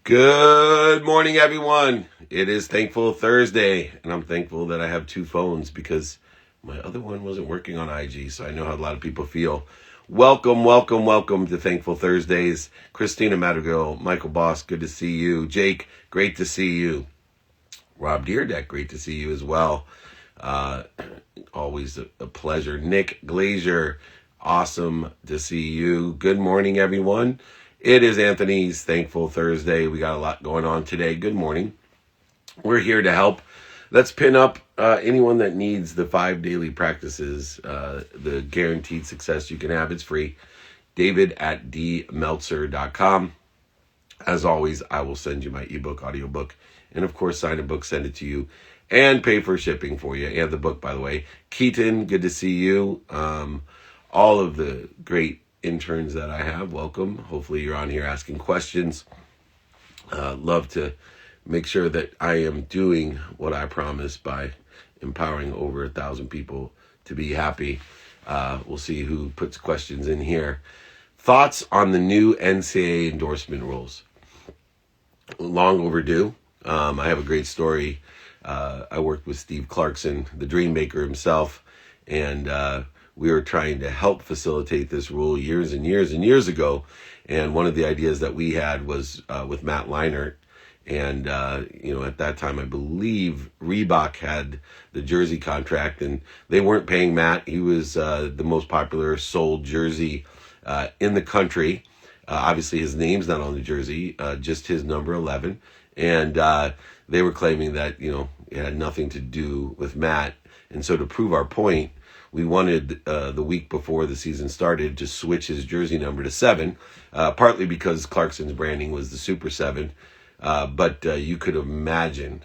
Good morning, everyone. It is Thankful Thursday, and I'm thankful that I have two phones because my other one wasn't working on IG, so I know how a lot of people feel. Welcome, welcome, welcome to Thankful Thursdays. Christina Madrigal, Michael Boss, good to see you. Jake, great to see you. Rob Deerdeck, great to see you as well. Uh, Always a pleasure. Nick Glazier, awesome to see you. Good morning, everyone. It is Anthony's Thankful Thursday. We got a lot going on today. Good morning. We're here to help. Let's pin up anyone that needs the 5 daily practices, the guaranteed success you can have. It's free. David at dmeltzer.com. As always, I will send you my ebook, audiobook, and of course, sign a book, send it to you, and pay for shipping for you. And the book, by the way. Keaton, good to see you. All of the great interns that I have, welcome. Hopefully, you're on here asking questions. Love to make sure that I am doing what I promised by empowering over 1,000 people to be happy. We'll see who puts questions in here. Thoughts on the new NCAA endorsement rules? Long overdue. I have a great story. I worked with Steve Clarkson, the dream maker himself, and we were trying to help facilitate this rule years and years and years ago. And one of the ideas that we had was with Matt Leinart. And, at that time, I believe Reebok had the jersey contract, and they weren't paying Matt. He was the most popular sold jersey in the country. Obviously, his name's not on the jersey, just his number 11. And they were claiming that, it had nothing to do with Matt. And so to prove our point, we wanted the week before the season started to switch his jersey number to 7, partly because Clarkson's branding was the Super 7. But you could imagine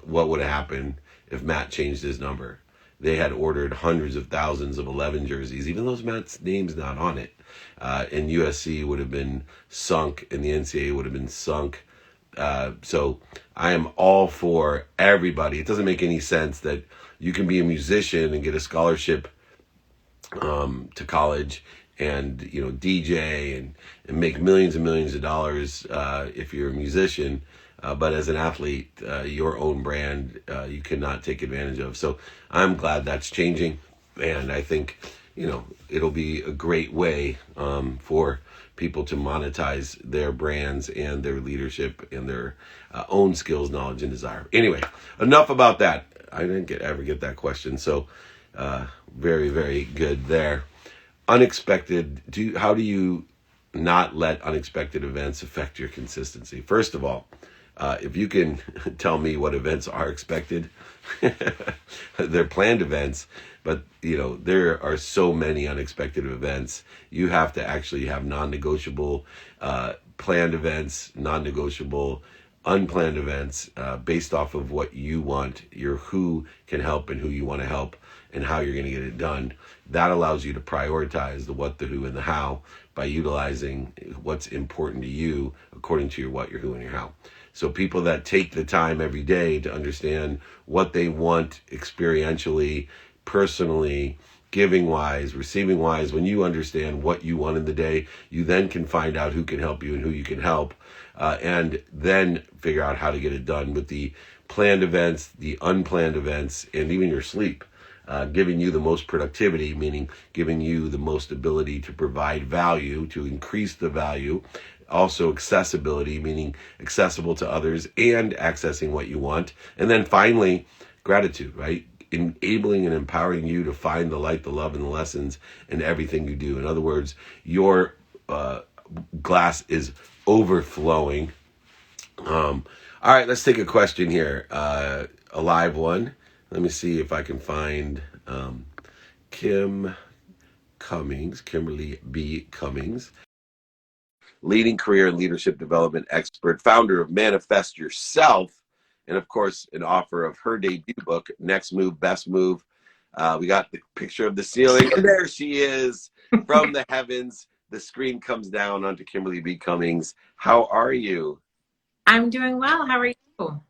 what would have happened if Matt changed his number. They had ordered hundreds of thousands of 11 jerseys, even though Matt's name's not on it. And USC would have been sunk, and the NCAA would have been sunk. So I am all for everybody. It doesn't make any sense that you can be a musician and get a scholarship to college and DJ and make millions and millions of dollars if you're a musician, but as an athlete, your own brand you cannot take advantage of. So I'm glad that's changing, and I think it'll be a great way for people to monetize their brands and their leadership and their own skills, knowledge, and desire. Anyway, enough about that. I didn't ever get that question, so very, very good there. Unexpected. How do you not let unexpected events affect your consistency? First of all, if you can tell me what events are expected, they're planned events, but there are so many unexpected events. You have to actually have non-negotiable planned events, non-negotiable unplanned events based off of what you want, your who can help and who you want to help, and how you're going to get it done. That allows you to prioritize the what, the who, and the how by utilizing what's important to you according to your what, your who, and your how. So people that take the time every day to understand what they want experientially, personally, giving-wise, receiving-wise, when you understand what you want in the day, you then can find out who can help you and who you can help, and then figure out how to get it done with the planned events, the unplanned events, and even your sleep. Giving you the most productivity, meaning giving you the most ability to provide value, to increase the value. Also accessibility, meaning accessible to others and accessing what you want. And then finally, gratitude, right? Enabling and empowering you to find the light, the love, and the lessons in everything you do. In other words, your glass is overflowing. All right, let's take a question here. A live one. Let me see if I can find Kimberly B. Cummings, leading career and leadership development expert, founder of Manifest Yourself, and of course, an author of her debut book, Next Move, Best Move. We got the picture of the ceiling, and there she is from the heavens. The screen comes down onto Kimberly B. Cummings. How are you? I'm doing well. How are you?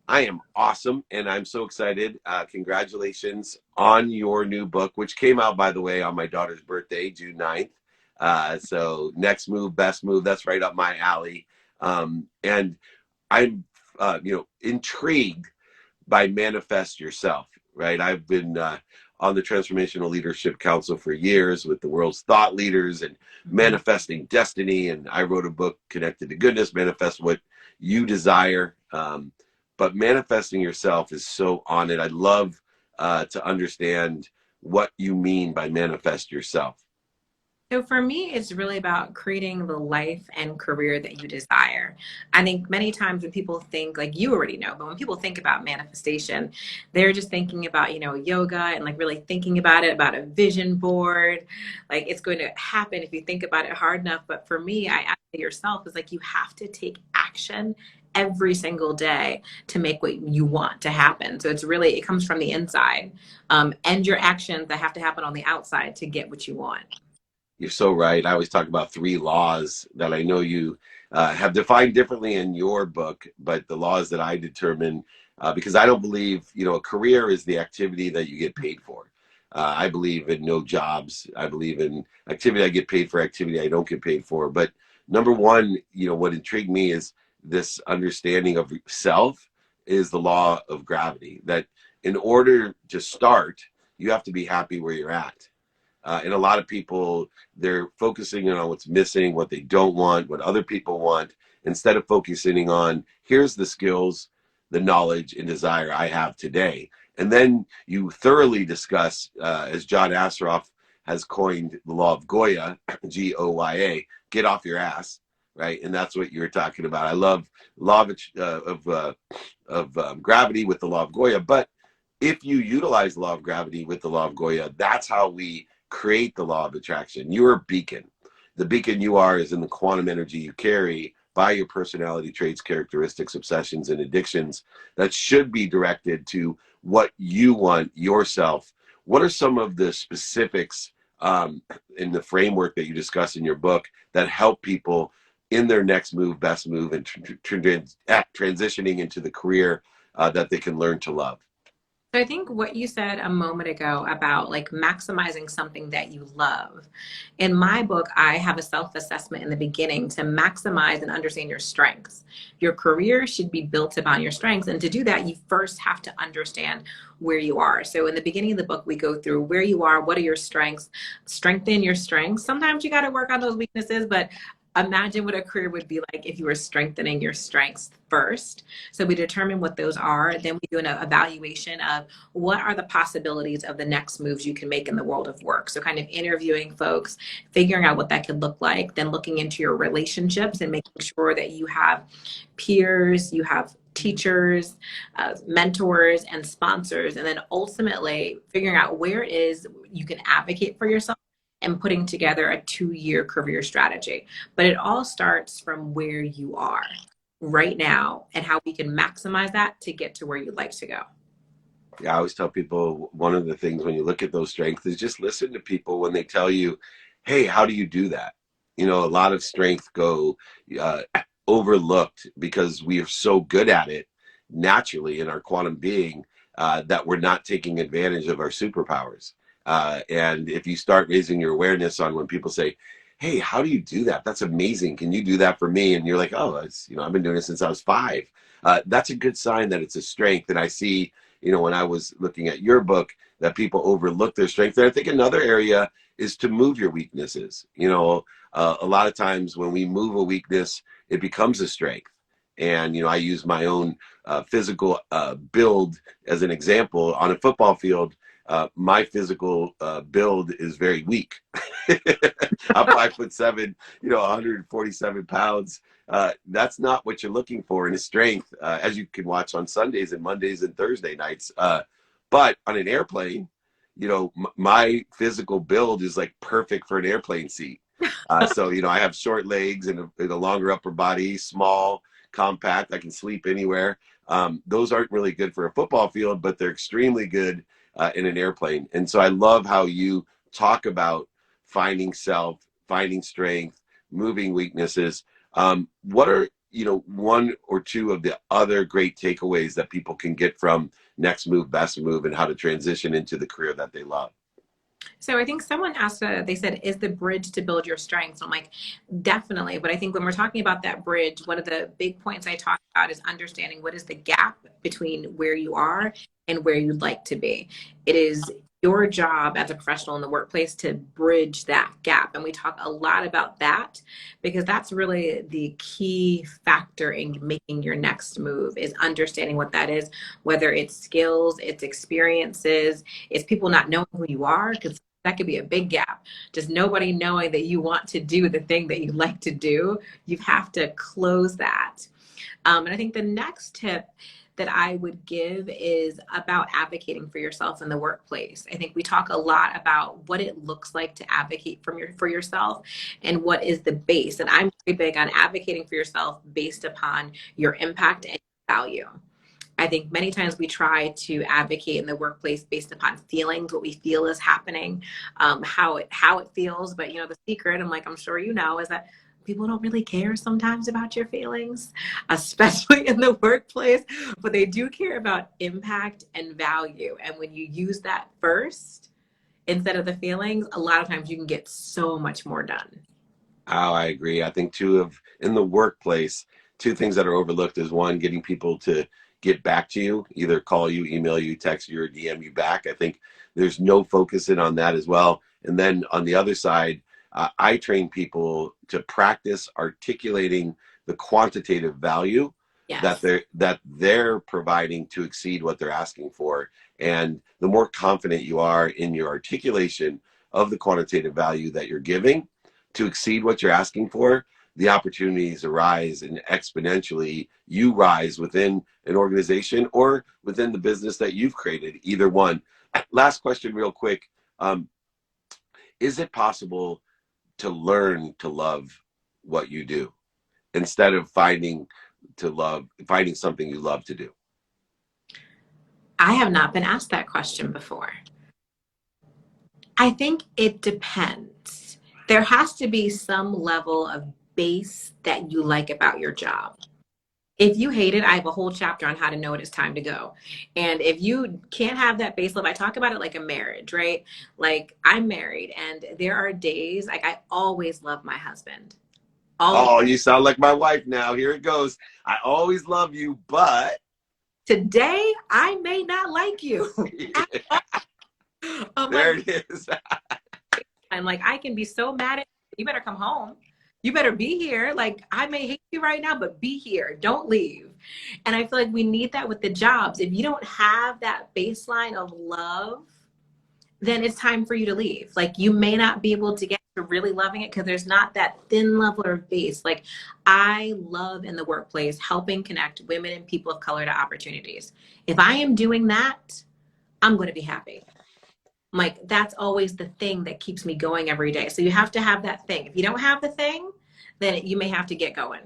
I am awesome, and I'm so excited. Congratulations on your new book, which came out, by the way, on my daughter's birthday, June 9th. So Next Move, Best Move, that's right up my alley. And I'm, intrigued by manifest yourself, right? I've been on the Transformational Leadership Council for years with the world's thought leaders and Mhm. manifesting destiny. And I wrote a book connected to goodness, manifest what you desire. But manifesting yourself is so on it. I'd love to understand what you mean by manifest yourself. So for me, it's really about creating the life and career that you desire. I think many times when people think, like you already know, but when people think about manifestation, they're just thinking about, yoga and like really thinking about a vision board. Like it's going to happen if you think about it hard enough. But for me, I ask yourself is like you have to take action every single day to make what you want to happen. So it comes from the inside, and your actions that have to happen on the outside to get what you want. You're so right. I always talk about three laws that I know you have defined differently in your book, but the laws that I determine, because I don't believe, a career is the activity that you get paid for. I believe in no jobs. I believe in activity I get paid for, activity I don't get paid for. But number one, what intrigued me is this understanding of self is the law of gravity, that in order to start, you have to be happy where you're at. And a lot of people, they're focusing on what's missing, what they don't want, what other people want, instead of focusing on here's the skills, the knowledge, and desire I have today. And then you thoroughly discuss, as John Assaraf has coined the law of Goya, Goya, get off your ass, right? And that's what you're talking about. I love law of gravity with the law of Goya, but if you utilize the law of gravity with the law of Goya, that's how we create the law of attraction. You're a beacon. The beacon you are is in the quantum energy you carry by your personality traits, characteristics, obsessions, and addictions that should be directed to what you want yourself. What are some of the specifics in the framework that you discuss in your book that help people in their next move, best move, and transitioning into the career that they can learn to love? So I think what you said a moment ago about like maximizing something that you love. In my book, I have a self-assessment in the beginning to maximize and understand your strengths. Your career should be built upon your strengths. And to do that, you first have to understand where you are. So in the beginning of the book, we go through where you are, what are your strengths, strengthen your strengths. Sometimes you got to work on those weaknesses, but imagine what a career would be like if you were strengthening your strengths first. So we determine what those are. Then we do an evaluation of what are the possibilities of the next moves you can make in the world of work. So kind of interviewing folks, figuring out what that could look like, then looking into your relationships and making sure that you have peers, you have teachers, mentors, and sponsors, and then ultimately figuring out where is you can advocate for yourself and putting together a 2-year career strategy. But it all starts from where you are right now and how we can maximize that to get to where you'd like to go. Yeah, I always tell people one of the things when you look at those strengths is just listen to people when they tell you, "Hey, how do you do that?" A lot of strength go overlooked because we are so good at it naturally in our quantum being that we're not taking advantage of our superpowers. And if you start raising your awareness on when people say, "Hey, how do you do that? That's amazing. Can you do that for me?" And you're like, "Oh, I've been doing it since I was 5." That's a good sign that it's a strength. And I see, when I was looking at your book, that people overlook their strength. And I think another area is to move your weaknesses. A lot of times when we move a weakness, it becomes a strength. And I use my own physical build as an example on a football field. My physical build is very weak. I'm 5'7", 147 pounds. That's not what you're looking for in a strength, as you can watch on Sundays and Mondays and Thursday nights. But on an airplane, my physical build is like perfect for an airplane seat. So, I have short legs and a longer upper body, small, compact. I can sleep anywhere. Those aren't really good for a football field, but they're extremely good in an airplane. And so I love how you talk about finding self, finding strength, moving weaknesses. What are, one or two of the other great takeaways that people can get from next move, best move, and how to transition into the career that they love? So I think someone asked, they said, is the bridge to build your strengths? I'm like, definitely. But I think when we're talking about that bridge, one of the big points I talk about is understanding what is the gap between where you are and where you'd like to be. It is your job as a professional in the workplace to bridge that gap. And we talk a lot about that because that's really the key factor in making your next move is understanding what that is, whether it's skills, it's experiences, it's people not knowing who you are, because that could be a big gap. Just nobody knowing that you want to do the thing that you like to do. You have to close that. And I think the next tip that I would give is about advocating for yourself in the workplace. I think we talk a lot about what it looks like to advocate for yourself and what is the base. And I'm very big on advocating for yourself based upon your impact and value. I think many times we try to advocate in the workplace based upon feelings, what we feel is happening, how it feels. But the secret, I'm sure you know, is that people don't really care sometimes about your feelings, especially in the workplace. But they do care about impact and value. And when you use that first instead of the feelings, a lot of times you can get so much more done. Oh, I agree. I think in the workplace, two things that are overlooked is one, getting people to get back to you, either call you, email you, text you, or DM you back. I think there's no focus in on that as well. And then on the other side, I train people to practice articulating the quantitative value that Yes. they're providing to exceed what they're asking for. And the more confident you are in your articulation of the quantitative value that you're giving, to exceed what you're asking for, the opportunities arise and exponentially you rise within an organization or within the business that you've created, either one. Last question, real quick. Um, is it possible to learn to love what you do instead of finding something you love to do? I have not been asked that question before. I think it depends. There has to be some level of base that you like about your job. If you hate it, I have a whole chapter on how to know it is time to go. And if you can't have that base level, I talk about it like a marriage, right? Like I'm married and there are days, like I always love my husband. Always. Oh, you sound like my wife now. Here it goes. I always love you, but Today, I may not like you. I'm there like, it is. I'm like, I can be so mad at you. You better come home. You better be here. Like, I may hate you right now, but be here. Don't leave. And I feel like we need that with the jobs. If you don't have that baseline of love, then it's time for you to leave. Like, you may not be able to get to really loving it because there's not that thin level of base. Like, I love in the workplace helping connect women and people of color to opportunities. If I am doing that, I'm going to be happy. Like that's always the thing that keeps me going every day. So you have to have that thing. If you don't have the thing, then you may have to get going.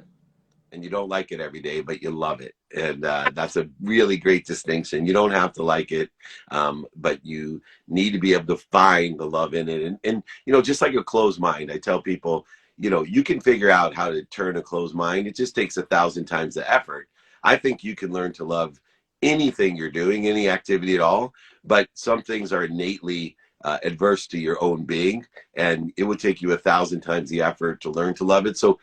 And you don't like it every day, but you love it. And that's a really great distinction. You don't have to like it, but you need to be able to find the love in it. And just like a closed mind, I tell people, you can figure out how to turn a closed mind. It just takes 1,000 times the effort. I think you can learn to love anything you're doing, any activity at all, but some things are innately adverse to your own being, and it would take you 1,000 times the effort to learn to love it. So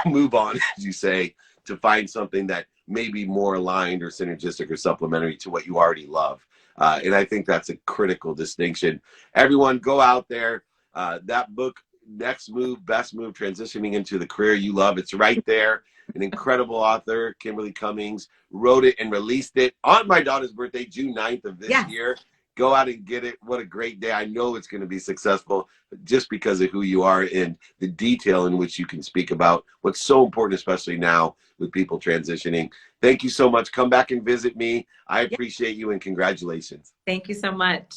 move on, as you say, to find something that may be more aligned or synergistic or supplementary to what you already love. And I think that's a critical distinction. Everyone, go out there. That book, Next Move, Best Move, Transitioning into the Career You Love, it's right there. An incredible author, Kimberly Cummings, wrote it and released it on my daughter's birthday, June 9th of this Yes. year. Go out and get it. What a great day. I know it's going to be successful just because of who you are and the detail in which you can speak about what's so important, especially now with people transitioning. Thank you so much. Come back and visit me. I Yes. appreciate you and congratulations. Thank you so much.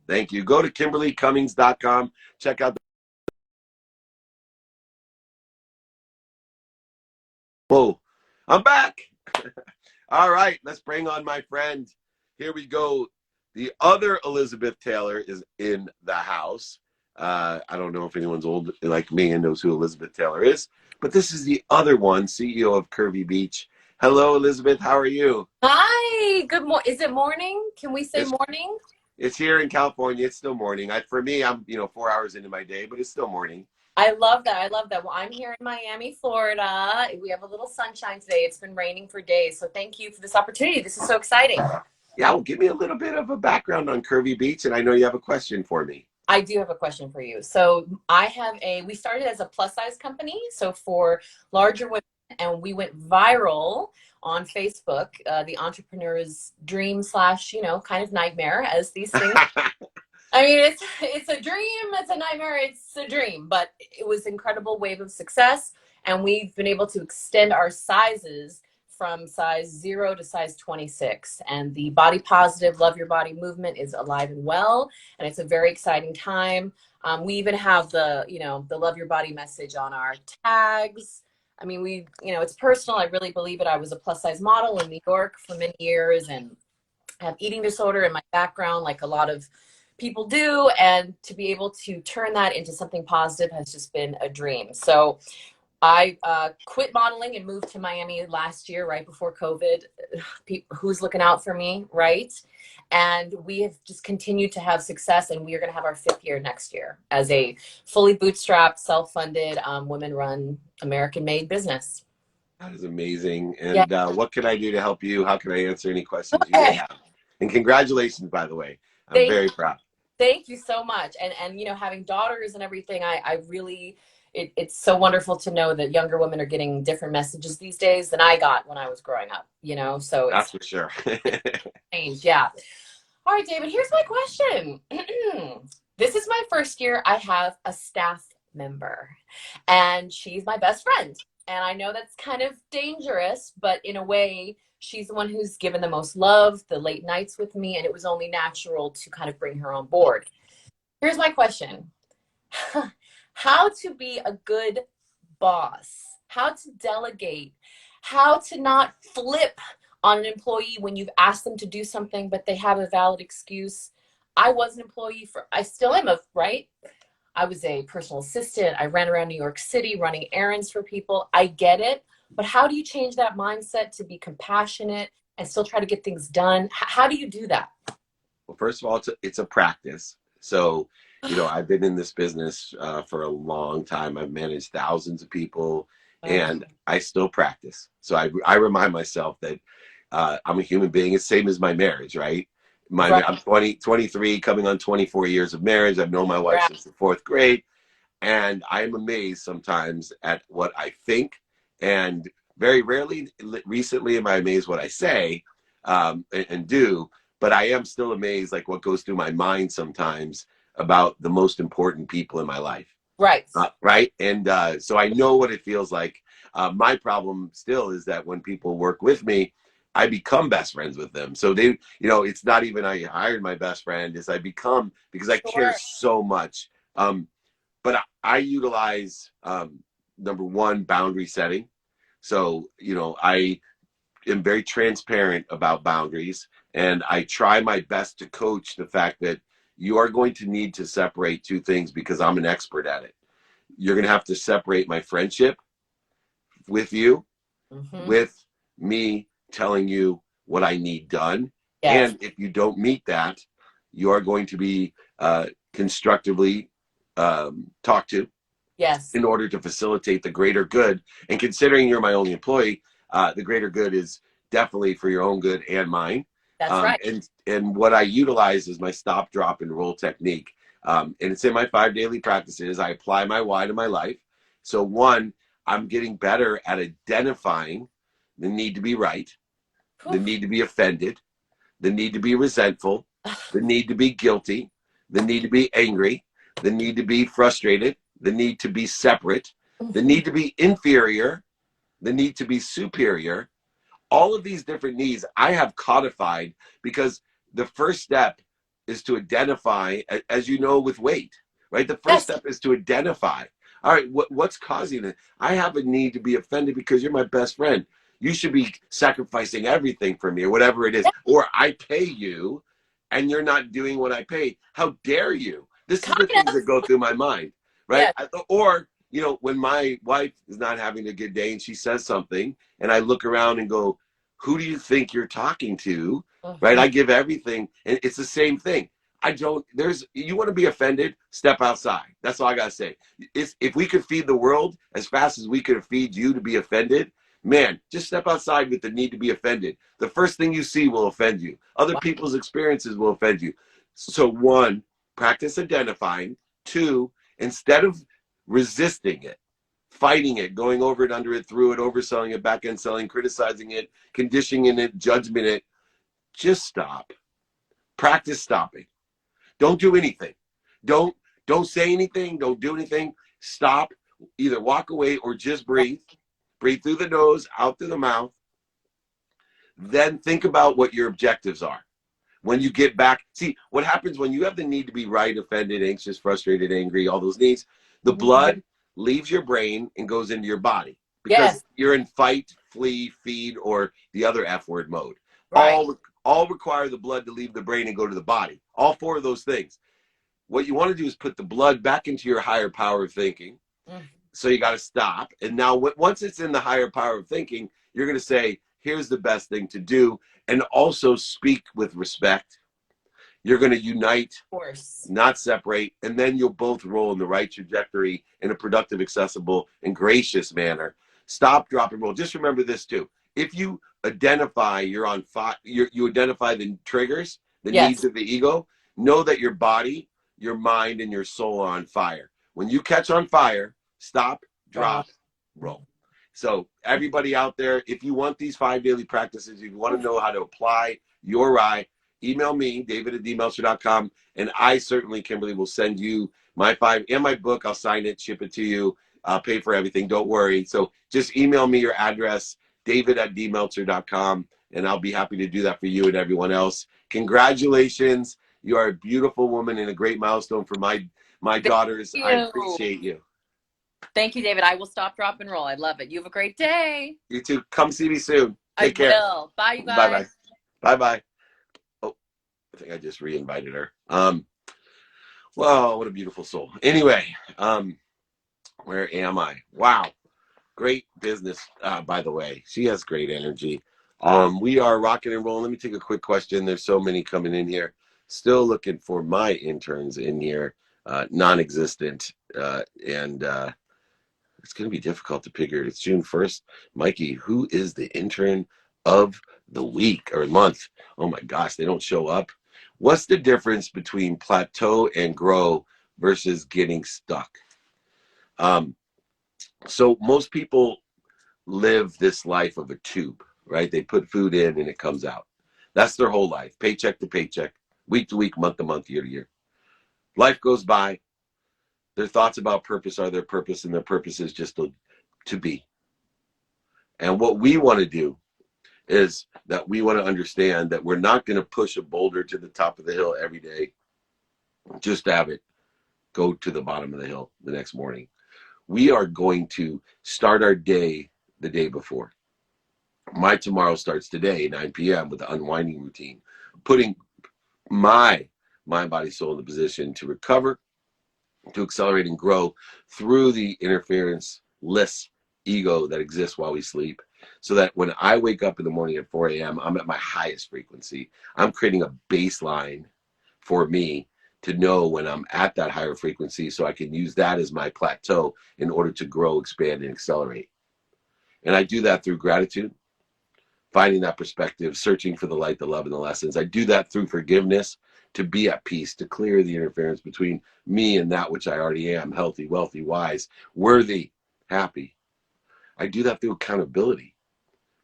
Thank you. Go to KimberlyCummings.com. Check out the Whoa, I'm back. All right, let's bring on my friend. Here we go. The other Elizabeth Taylor is in the house. I don't know if anyone's old like me and knows who Elizabeth Taylor is, but this is the other one, CEO of Curvy Beach. Hello, Elizabeth. How are you? Hi, good morning. Is it morning? Can we say It's morning? It's here in California. It's still morning. For me, I'm 4 hours into my day, but it's still morning. I love that. I love that. Well, I'm here in Miami, Florida. We have a little sunshine today. It's been raining for days. So thank you for this opportunity. This is so exciting. Yeah, well, give me a little bit of a background on Curvy Beach, and I know you have a question for me. I do have a question for you. So we started as a plus size company. So for larger women, and we went viral on Facebook, the entrepreneur's dream slash, kind of nightmare, as these things. I mean, it's a dream, it's a nightmare, it's a dream, but it was an incredible wave of success, and we've been able to extend our sizes from size 0 to size 26. And the body positive, love your body movement is alive and well, and it's a very exciting time. We even have the love your body message on our tags. I mean, it's personal. I really believe it. I was a plus size model in New York for many years, and have eating disorder in my background, like a lot of people do, and to be able to turn that into something positive has just been a dream. So I quit modeling and moved to Miami last year, right before COVID. Who's looking out for me, right? And we have just continued to have success, and we are going to have our 5th year next year as a fully bootstrapped, self-funded, women-run, American-made business. That is amazing. Yeah. And what can I do to help you? How can I answer any questions you may Okay. have? And congratulations, by the way. I'm Thank very proud. Thank you so much. And having daughters and everything, I really, it's so wonderful to know that younger women are getting different messages these days than I got when I was growing up, so That's it's for sure. changed. Yeah. All right, David, here's my question. This is my first year I have a staff member, and she's my best friend. And I know that's kind of dangerous, but in a way, she's the one who's given the most love, the late nights with me, and it was only natural to kind of bring her on board. Here's my question. How to be a good boss, how to delegate, how to not flip on an employee when you've asked them to do something, but they have a valid excuse. I still am, right? I was a personal assistant. I ran around New York City running errands for people. I get it. But how do you change that mindset to be compassionate and still try to get things done? How do you do that? Well, first of all, it's a practice. So, I've been in this business for a long time. I've managed thousands of people, and I still practice. So I remind myself that I'm a human being. It's same as my marriage, right? Right. I'm 23, coming on 24 years of marriage. I've known my wife since the 4th grade. And I am amazed sometimes at what I think. And very rarely, recently, am I amazed what I say and do. But I am still amazed, like what goes through my mind sometimes about the most important people in my life. Right. Right. And so I know what it feels like. My problem still is that when people work with me, I become best friends with them. So it's not even I hired my best friend, is I become, because I care so much. But I utilize number one, boundary setting. So, I am very transparent about boundaries, and I try my best to coach the fact that you are going to need to separate two things because I'm an expert at it. You're going to have to separate my friendship with you, with me telling you what I need done. Yes. And if you don't meet that, you are going to be constructively talked to. Yes. In order to facilitate the greater good. And considering you're my only employee, the greater good is definitely for your own good and mine. That's right. And what I utilize is my stop, drop, and roll technique. And it's in my 5 daily practices. I apply my why to my life. So one, I'm getting better at identifying the need to be right, the need to be offended, the need to be resentful, the need to be guilty, the need to be angry, the need to be frustrated, the need to be separate, the need to be inferior, the need to be superior. All of these different needs I have codified, because the first step is to identify, as you know, with weight, right? The first step is to identify. All right, what's causing it? I have a need to be offended because you're my best friend. You should be sacrificing everything for me, or whatever it is. Or I pay you and you're not doing what I pay. How dare you? This is the things that go through my mind, right? Yeah. Or, when my wife is not having a good day and she says something, and I look around and go, who do you think you're talking to? Right? I give everything. And it's the same thing. You want to be offended, step outside. That's all I got to say. If we could feed the world as fast as we could feed you to be offended, man, just step outside with the need to be offended. The first thing you see will offend you. Other people's experiences will offend you. So one, practice identifying. Two, instead of resisting it, fighting it, going over it, under it, through it, overselling it, back end selling, criticizing it, conditioning it, judgment it, just stop. Practice stopping. Don't do anything. Don't say anything. Don't do anything. Stop. Either walk away or just breathe. Breathe through the nose, out through the mouth. Then think about what your objectives are. When you get back, see what happens when you have the need to be right, offended, anxious, frustrated, angry, all those needs. The blood leaves your brain and goes into your body because you're in fight, flee, feed, or the other F word mode. Right. All require the blood to leave the brain and go to the body. All four of those things. What you want to do is put the blood back into your higher power of thinking. So you got to stop. And now once it's in the higher power of thinking, you're going to say, here's the best thing to do. And also speak with respect. You're going to unite, not separate. And then you'll both roll in the right trajectory in a productive, accessible, and gracious manner. Stop, drop, and roll. Just remember this too. If you identify you're on fire, you identify the triggers, the needs of the ego, know that your body, your mind, and your soul are on fire. When you catch on fire, stop, drop, roll. So everybody out there, if you want these 5 daily practices, if you want to know how to apply your rye, email me, david@dmeltzer.com, and I certainly, Kimberly, will send you my 5 and my book. I'll sign it, ship it to you. I'll pay for everything. Don't worry. So just email me your address, david@dmeltzer.com, and I'll be happy to do that for you and everyone else. Congratulations. You are a beautiful woman and a great milestone for my daughters. I appreciate you. Thank you, David. I will stop, drop, and roll. I love it. You have a great day. You too. Come see me soon. Take care. I will. Bye, you guys. Bye-bye. Bye-bye. Oh, I think I just re-invited her. Well, what a beautiful soul. Anyway, where am I? Wow. Great business, by the way. She has great energy. We are rocking and rolling. Let me take a quick question. There's so many coming in here. Still looking for my interns in here, non-existent, and it's going to be difficult to figure. It's June 1st. Mikey, who is the intern of the week or month? Oh my gosh, they don't show up. What's the difference between plateau and grow versus getting stuck? So most people live this life of a tube, right? They put food in and it comes out. That's their whole life, paycheck to paycheck, week to week, month to month, year to year. Life goes by. Their thoughts about purpose are their purpose, and their purpose is just to be. And what we want to do is that we want to understand that we're not going to push a boulder to the top of the hill every day just to have it go to the bottom of the hill the next morning. We are going to start our day the day before. My tomorrow starts today, 9 p.m. with the unwinding routine, putting my mind, body, soul in the position to recover, to accelerate and grow through the interference-less ego that exists while we sleep, so that when I wake up in the morning at 4 a.m., I'm at my highest frequency. I'm creating a baseline for me to know when I'm at that higher frequency, so I can use that as my plateau in order to grow, expand, and accelerate. And I do that through gratitude, finding that perspective, searching for the light, the love, and the lessons. I do that through forgiveness, to be at peace, to clear the interference between me and that which I already am, healthy, wealthy, wise, worthy, happy. I do that through accountability.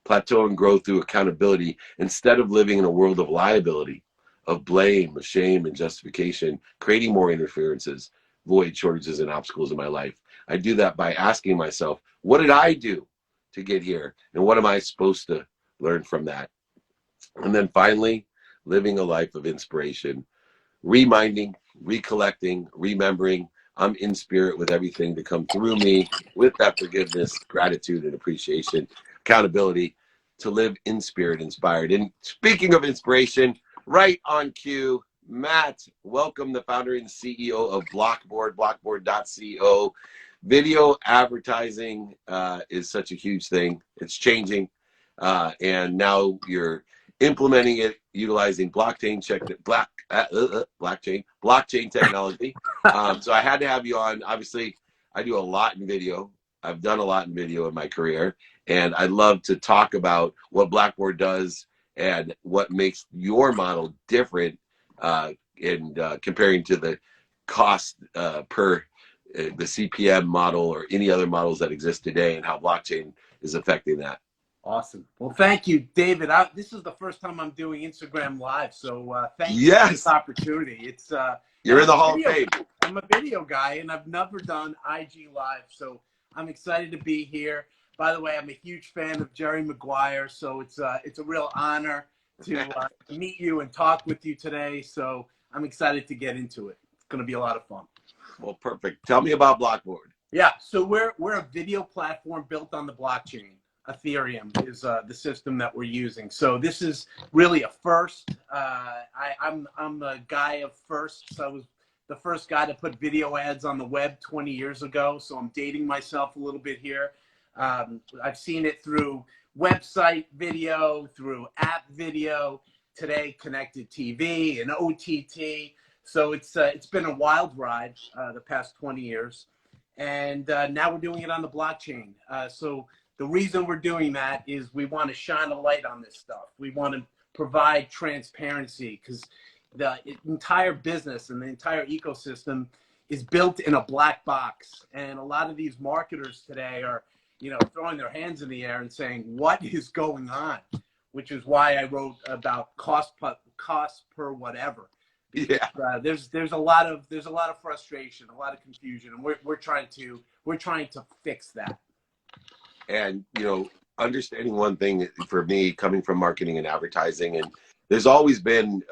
Plateau and grow through accountability instead of living in a world of liability, of blame, of shame, and justification, creating more interferences, void, shortages, and obstacles in my life. I do that by asking myself, what did I do to get here? And what am I supposed to learn from that? And then finally, living a life of inspiration, reminding, recollecting, remembering. I'm in spirit with everything to come through me with that forgiveness, gratitude, and appreciation, accountability, to live in spirit, inspired. And speaking of inspiration, right on cue, Matt, welcome, the founder and CEO of Blockboard, blockboard.co. Video advertising is such a huge thing. It's changing. And now you're implementing it utilizing blockchain technology. So I had to have you on. Obviously, I do a lot in video. I've done a lot in video in my career, and I'd love to talk about what Blackboard does and what makes your model different in comparing to the cost per the CPM model or any other models that exist today, and how blockchain is affecting that. Awesome. Well, thank you, David. This is the first time I'm doing Instagram Live, so thank you for this opportunity. It's you're in the Hall of Fame. I'm a video guy, and I've never done IG Live, so I'm excited to be here. By the way, I'm a huge fan of Jerry Maguire, so it's a real honor to meet you and talk with you today. So I'm excited to get into it. It's going to be a lot of fun. Well, perfect. Tell me about Blackboard. Yeah, so we're a video platform built on the blockchain. Ethereum is the system that we're using. So this is really a first. I'm a guy of firsts. I was the first guy to put video ads on the web 20 years ago. So I'm dating myself a little bit here. I've seen it through website video, through app video, today connected TV and OTT. So it's been a wild ride the past 20 years. And now we're doing it on the blockchain. So the reason we're doing that is we want to shine a light on this stuff. We want to provide transparency because the entire business and the entire ecosystem is built in a black box. And a lot of these marketers today are, throwing their hands in the air and saying, what is going on? Which is why I wrote about cost per whatever. Because, yeah. There's a lot of frustration, a lot of confusion, and we're trying to fix that. And understanding one thing for me, coming from marketing and advertising, and there's always been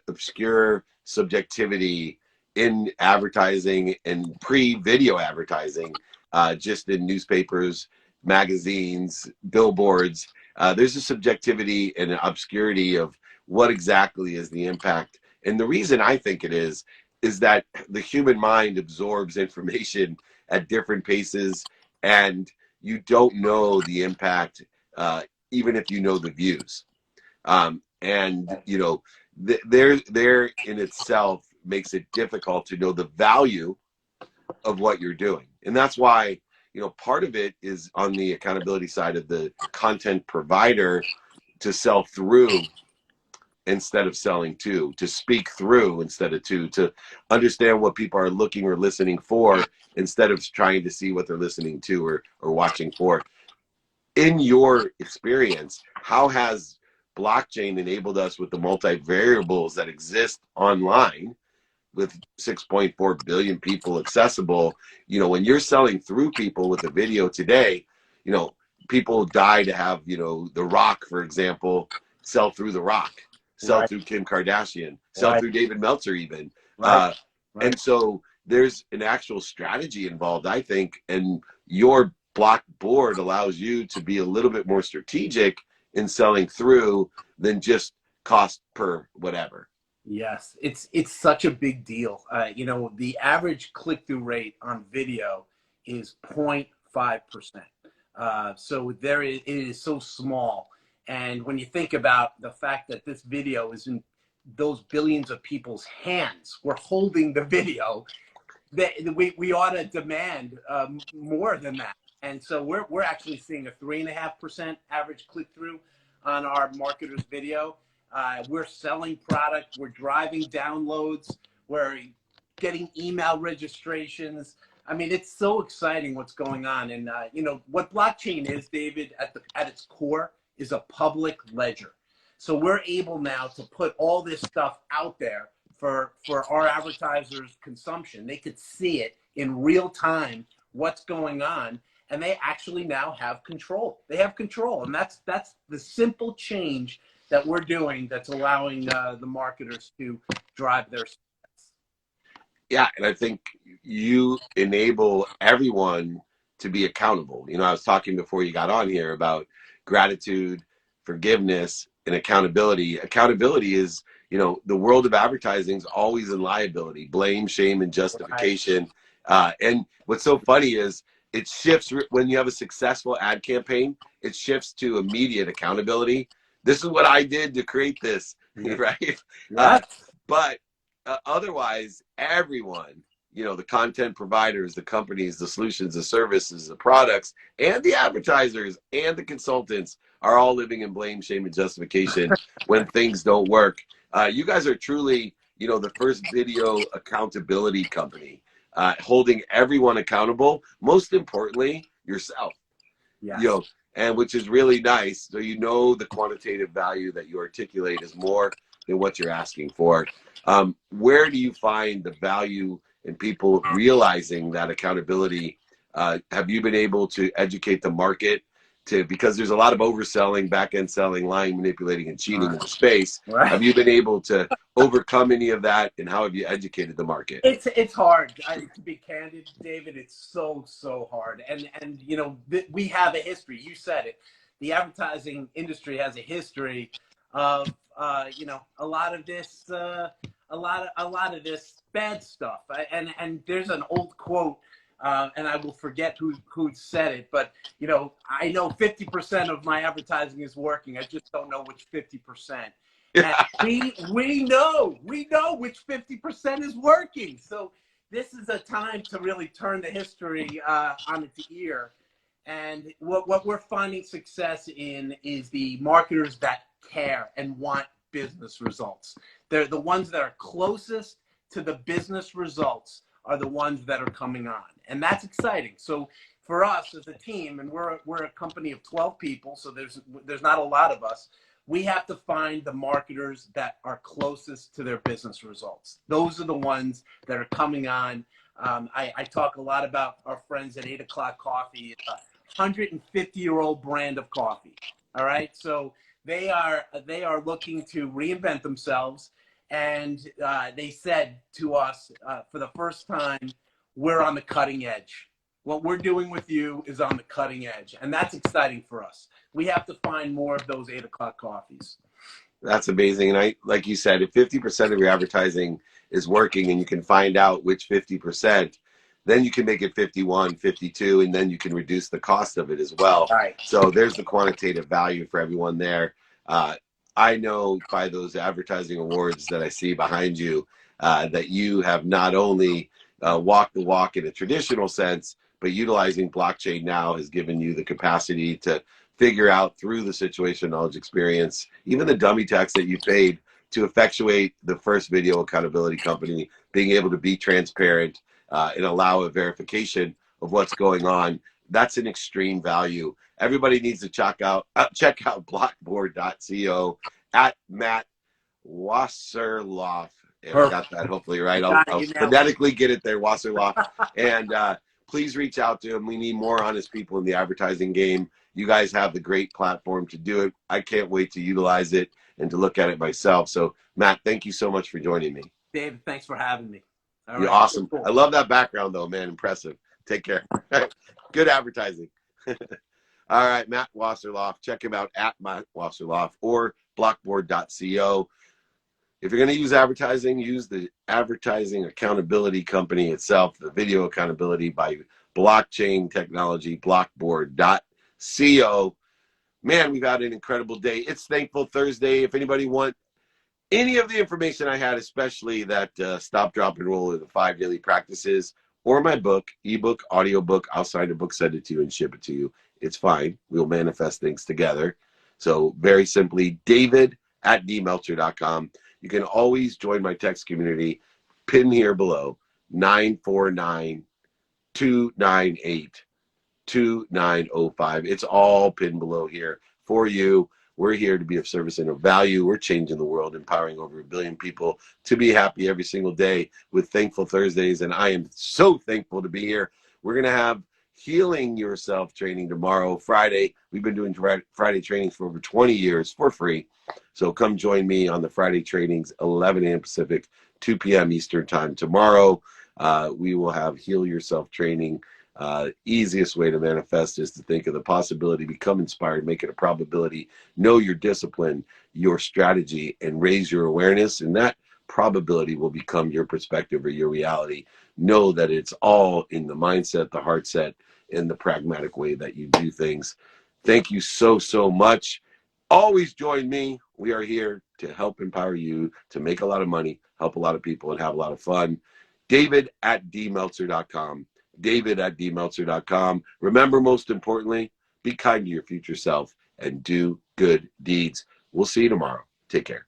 obscure subjectivity in advertising and pre-video advertising, just in newspapers, magazines, billboards. There's a subjectivity and an obscurity of what exactly is the impact. And the reason I think it is that the human mind absorbs information at different paces, and you don't know the impact, even if you know the views. There in itself makes it difficult to know the value of what you're doing. And that's why, part of it is on the accountability side of the content provider to sell through instead of selling to speak through instead of to understand what people are looking or listening for instead of trying to see what they're listening to or watching for. In your experience, how has blockchain enabled us with the multi-variables that exist online with 6.4 billion people accessible? When you're selling through people with a video today, people die to have, The Rock, for example, sell through The Rock, sell through Kim Kardashian, sell through David Meltzer even. And so there's an actual strategy involved, I think, and your Blackboard allows you to be a little bit more strategic in selling through than just cost per whatever. Yes, it's such a big deal. The average click-through rate on video is 0.5%. So it is so small. And when you think about the fact that this video is in those billions of people's hands, we're holding the video, that we ought to demand more than that. And so we're actually seeing a 3.5% average click-through on our marketers' video. We're selling product, we're driving downloads, we're getting email registrations. I mean, it's so exciting what's going on. And what blockchain is, David, at its core is a public ledger. So we're able now to put all this stuff out there for our advertisers' consumption. They could see it in real time, what's going on, and they actually now have control. They have control, and that's the simple change that we're doing that's allowing the marketers to drive their success. Yeah, and I think you enable everyone to be accountable. I was talking before you got on here about gratitude, forgiveness, and accountability. Accountability is, the world of advertising is always in liability, blame, shame, and justification. And what's so funny is it shifts when you have a successful ad campaign, it shifts to immediate accountability this is what I did to create this, Yeah. right? Yeah. But otherwise, everyone, the content providers, the companies, the solutions, the services, the products, and the advertisers and the consultants are all living in blame, shame, and justification when things don't work. You guys are truly, the first video accountability company, holding everyone accountable. Most importantly, yourself. Yes. And which is really nice. So the quantitative value that you articulate is more than what you're asking for. Where do you find the value in people realizing that accountability? Have you been able to educate the market because there's a lot of overselling, back end selling, lying, manipulating, and cheating in the space? Right. Have you been able to overcome any of that, and how have you educated the market? It's hard. To be candid, David, it's so hard. And we have a history. You said it. The advertising industry has a history of a lot of this bad stuff. And there's an old quote, and I will forget who said it, but I know 50% of my advertising is working. I just don't know which 50%. And we know which 50% is working. So this is a time to really turn the history on its ear. And what we're finding success in is the marketers that care and want business results. They're the ones that are closest to the business results are the ones that are coming on. And that's exciting. So for us as a team, and we're a company of 12 people, so there's not a lot of us. We have to find the marketers that are closest to their business results. Those are the ones that are coming on. I talk a lot about our friends at 8 O'Clock Coffee. It's a 150-year-old brand of coffee. All right, so they are looking to reinvent themselves, and they said to us for the first time, we're on the cutting edge. What we're doing with you is on the cutting edge, and that's exciting for us. We have to find more of those 8 O'Clock coffees. That's amazing. And like you said, if 50% of your advertising is working and you can find out which 50%, then you can make it 51, 52, and then you can reduce the cost of it as well. Right. So there's the quantitative value for everyone there. I know by those advertising awards that I see behind you that you have not only walked the walk in a traditional sense, but utilizing blockchain now has given you the capacity to figure out through the situational knowledge experience, even the dummy tax that you paid to effectuate the first video accountability company, being able to be transparent and allow a verification of what's going on. That's an extreme value. Everybody needs to check out blockboard.co at Matt Wasserloff. If I got that hopefully right. I'll phonetically get it there, Wasserloff. And please reach out to him. We need more honest people in the advertising game. You guys have the great platform to do it. I can't wait to utilize it and to look at it myself. So, Matt, thank you so much for joining me. David, thanks for having me. You're awesome. Cool. I love that background, though, man. Impressive. Take care. Good advertising. All right, Matt Wasserloff. Check him out at Matt Wasserloff or blockboard.co. If you're going to use advertising, use the advertising accountability company itself, the video accountability by blockchain technology, blockboard.co. Man, we've had an incredible day. It's Thankful Thursday. If anybody want any of the information I had, especially that stop, drop, and roll of the 5 daily practices, or my book, ebook, audiobook, I'll sign a book, send it to you, and ship it to you. It's fine. We'll manifest things together. So very simply, david@dmeltzer.com. You can always join my text community, pin here below, 949-298-2905. It's all pinned below here for you. We're here to be of service and of value. We're changing the world, empowering over 1 billion people to be happy every single day with Thankful Thursdays. And I am so thankful to be here. We're going to have Healing Yourself training tomorrow, Friday. We've been doing Friday trainings for over 20 years for free. So come join me on the Friday trainings, 11 a.m. Pacific, 2 p.m. Eastern time tomorrow. We will have Heal Yourself training. Easiest way to manifest is to think of the possibility, become inspired, make it a probability, know your discipline, your strategy, and raise your awareness. And that probability will become your perspective or your reality. Know that it's all in the mindset, the heart set, and the pragmatic way that you do things. Thank you so much. Always join me. We are here to help empower you to make a lot of money, help a lot of people, and have a lot of fun. David@dmeltzer.com. David@dmeltzer.com. Remember, most importantly, be kind to your future self and do good deeds. We'll see you tomorrow. Take care.